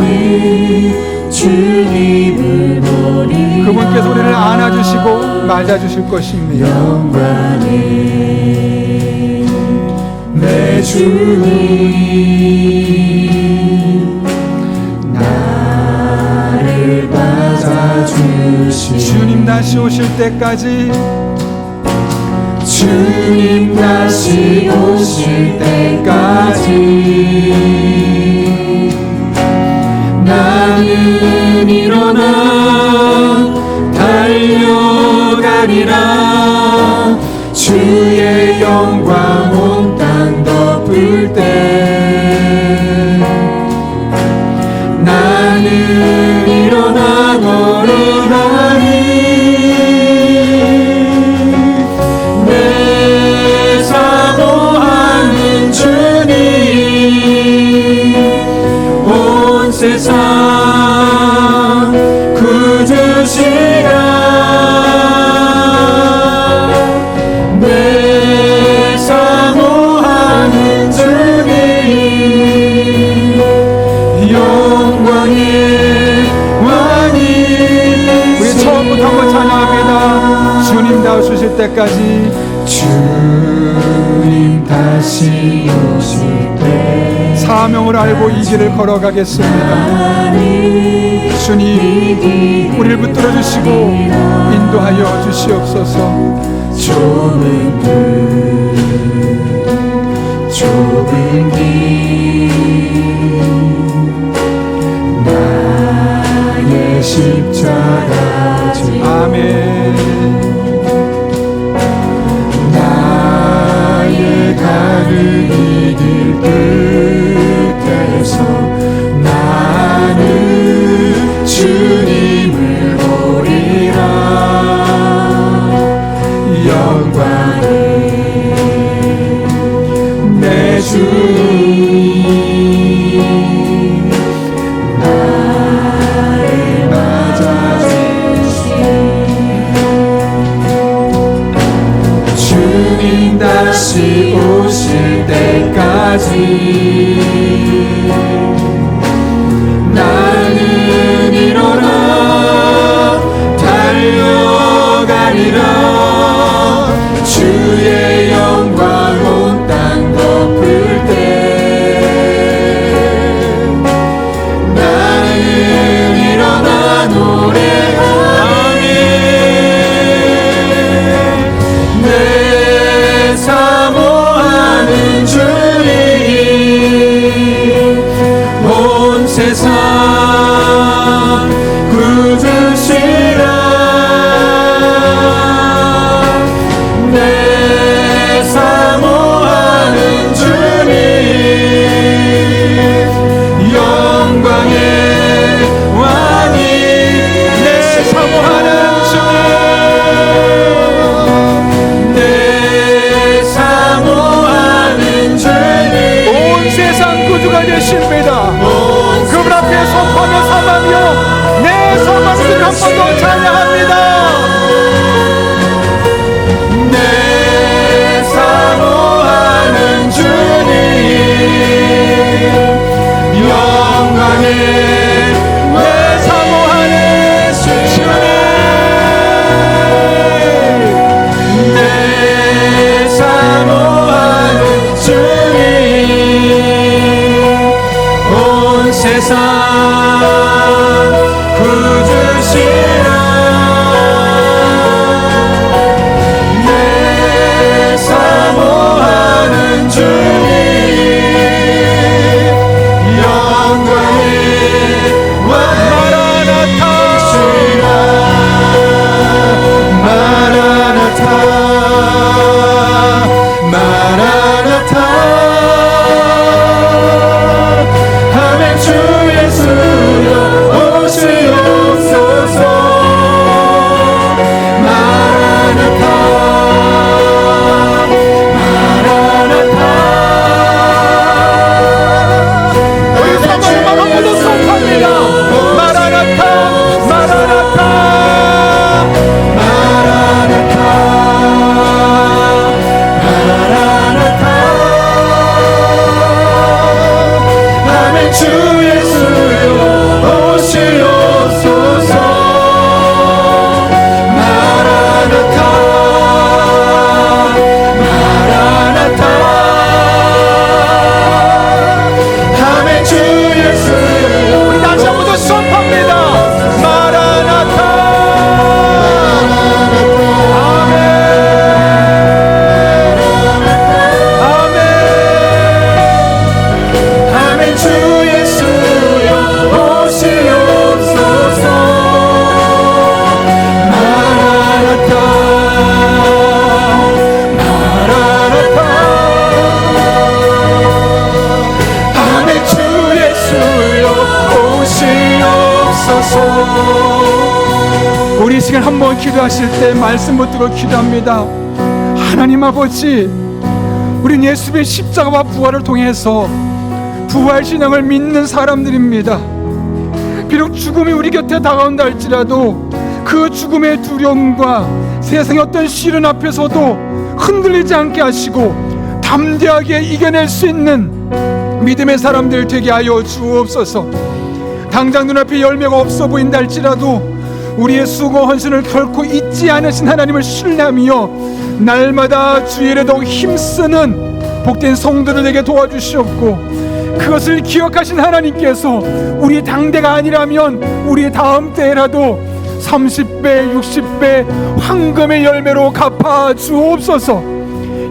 주님을 보리, 그분께서 우리를 안아주시고 맞아주실 것입니다. 영광의 내 주님, 나를 맞아주시. 주님 다시 오실 때까지, 주님 다시 오실 때까지 나는 일어나 달려 달려가리라. 주의 영광 온 땅 덮을 때 나는 일어나 너를 가리. 내 사모하는 주님 온 세상 구주시라. 내 사모하는 주님 영광의 왕이. 우리 처음부터 한번 찬양합니다. 주님 나오실 때까지. 주님 다시 오실 때 사명을 알고 이 길을 걸어가겠습니다. 주님 우리를 붙들어 주시고 인도하여 주시옵소서. 좁은 길 나의 십자가 질 아멘. 나의 가는 이 길 끝에서 나는 주님을 보리라. 영광의 내 주님 나를 맞아주시. 주님 다시 오실 때까지 나는 일어나 달려가리라. 주의 영광 온 땅 덮을 때 나는 일어나 노래하리. 내 사모하는 주님 온 세상 구주시라. 내 사모하는 주님 영광의 왕이. 내 사모하는 주님 내 사모하는 주님 온 세상 구주가 되십니다. 그분 앞에 선포하며 사망하며 내 소망을 한 번 더 찬양합니다. 내 사모하는 주님 영광의 내 사모하는 주님 내 사모하는 주님 온 세상 구주시라. 내 사모하는 주님 영광의 왕이시라. 마라나타 마라나타 하면 주 예수여 오시오. 우리 시간 한번 기도하실 때 말씀 붙들고 기도합니다. 하나님 아버지, 우린 예수의 십자가와 부활을 통해서 부활 신앙을 믿는 사람들입니다. 비록 죽음이 우리 곁에 다가온다 할지라도 그 죽음의 두려움과 세상의 어떤 시련 앞에서도 흔들리지 않게 하시고 담대하게 이겨낼 수 있는 믿음의 사람들 되게 하여 주옵소서. 당장 눈앞에 열매가 없어 보인다 할지라도 우리의 수고 헌신을 결코 잊지 않으신 하나님을 신뢰하며 날마다 주의 일에 더욱 힘쓰는 복된 성도들에게 도와주시옵고, 그것을 기억하신 하나님께서 우리의 당대가 아니라면 우리의 다음 때라도 30배 60배 황금의 열매로 갚아 주옵소서.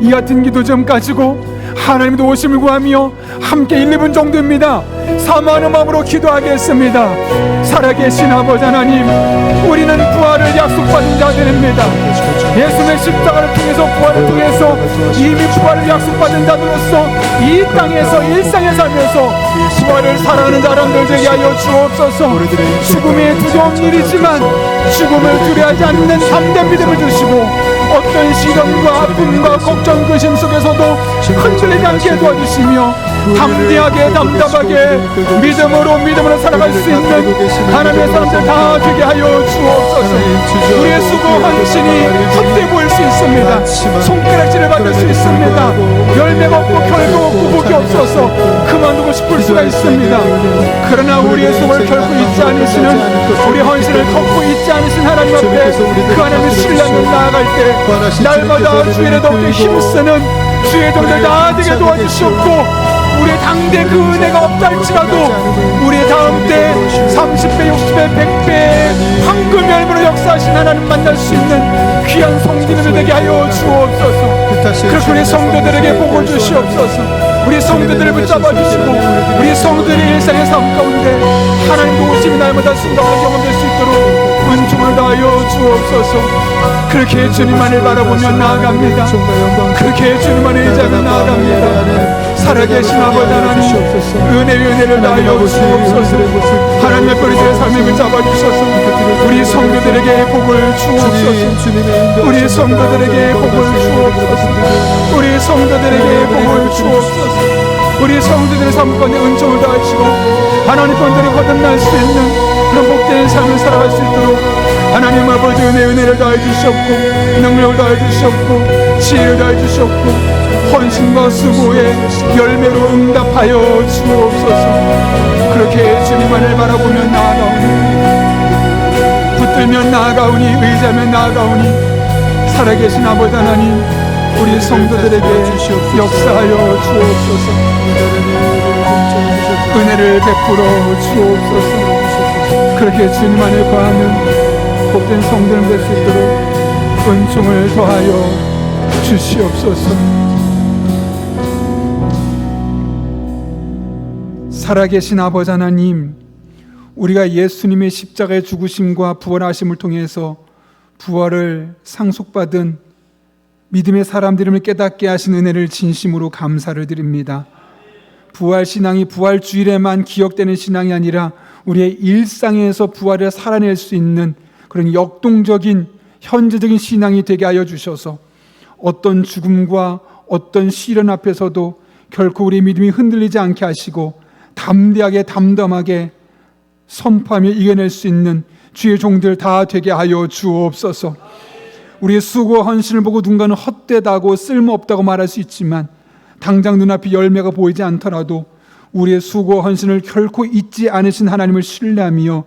이 같은 기도 좀 가지고 하나님 도우심을 구하며 함께 1, 2분 정도입니다. 사모하는 마음으로 기도하겠습니다. 살아계신 아버지 하나님, 우리는 부활을 약속받은 자들입니다. 예수의 십자가를 통해서 부활을 통해서 이미 부활을 약속받은 자들로서 이 땅에서 일상에 살면서 부활을 살아가는 사람들 되게 하여 주옵소서. 죽음이 두려운 일이지만 죽음을 두려워하지 않는 담대한 믿음을 주시고 어떤 시련과 아픔과 걱정 근심 속에서도 흔들리지 않게 도와주시며 담대하게 담담하게 믿음으로 살아갈 수 있는 하나님의 사람들 다 되게 하여 주옵소서. 우리의 수고 헌신이 헛되이 보일 수 있습니다. 손가락질을 받을 수 있습니다. 열매가 없고 결과 없고 복이 없어서 그만두고 싶을 수가 있습니다. 그러나 우리의 수고를 결코 잊지 않으시는, 우리 헌신을 걷고 잊지 않으신 하나님 앞에 그 하나님을 신뢰하며 나아갈 때 날마다 주의 일에 더욱더 힘쓰는 주의 종들 다 되게 도와주시옵고, 우리의 당대 그 은혜가 없다 할지라도 우리의 다음 때 30배 60배 100배 황금 열매로 역사하신 하나님 만날 수 있는 귀한 성도들 되게 하여 주옵소서. 그렇게 우리 성도들에게 복을 주시옵소서. 우리 성도들을 붙잡아 주시고 우리 성도들의 일상의 삶 가운데 하나님 도우심이 날마다 순간마다 경험될 수 있도록 은총을 다하여 주옵소서. 그렇게 주님만을 바라보며 나아갑니다. 그렇게 주님만을 의지하며 나아갑니다. 살아계신 아버지 하나님, 은혜를 다하여 주옵소서. 하나님의 버리들의 삶을 붙잡아 주셔서 우리 성도들에게 복을 주옵소서. 우리 성도들에게 복을 주옵소서. 우리 성도들에게 복을 주옵소서. 우리 성도들의 삶 가운데 은총을 다하시고 하나님 본들이 거듭날 수 있는 그런 복된 삶을 살아갈 수 있도록 하나님 아버지 은혜를 다해 주셨고 능력을 다해 주셨고 지혜를 다해 주셨고 헌신과 수고의 열매로 응답하여 주옵소서. 그렇게 주님만을 바라보며 나아가오니, 붙들며 나아가오니, 의지하며 나아가오니, 살아계신 아버지 하나님, 우리 성도들에게 역사하여 주옵소서. 은혜를 베풀어 주옵소서. 그렇게 주님 안에 거하는 복된 성도들 될 수 있도록 은총을 더하여 주시옵소서. 살아계신 아버지 하나님, 우리가 예수님의 십자가의 죽으심과 부활하심을 통해서 부활을 상속받은 믿음의 사람들임을 깨닫게 하신 은혜를 진심으로 감사를 드립니다. 부활 신앙이 부활 주일에만 기억되는 신앙이 아니라 우리의 일상에서 부활을 살아낼 수 있는 그런 역동적인 현재적인 신앙이 되게 하여 주셔서 어떤 죽음과 어떤 시련 앞에서도 결코 우리의 믿음이 흔들리지 않게 하시고 담대하게 담담하게 선포하며 이겨낼 수 있는 주의 종들 다 되게 하여 주옵소서. 우리의 수고 헌신을 보고 누군가는 헛되다고 쓸모없다고 말할 수 있지만 당장 눈앞에 열매가 보이지 않더라도 우리의 수고 헌신을 결코 잊지 않으신 하나님을 신뢰하며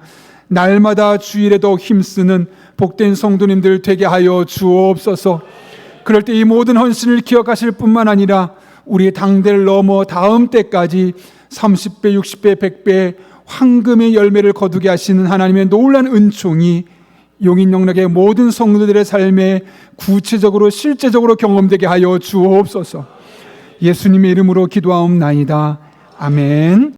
날마다 주일에 더욱 힘쓰는 복된 성도님들 되게 하여 주옵소서. 그럴 때 이 모든 헌신을 기억하실 뿐만 아니라 우리의 당대를 넘어 다음 때까지 30배, 60배, 100배 황금의 열매를 거두게 하시는 하나님의 놀라운 은총이 용인영락의 모든 성도들의 삶에 구체적으로 실제적으로 경험되게 하여 주옵소서. 예수님의 이름으로 기도하옵나이다. 아멘.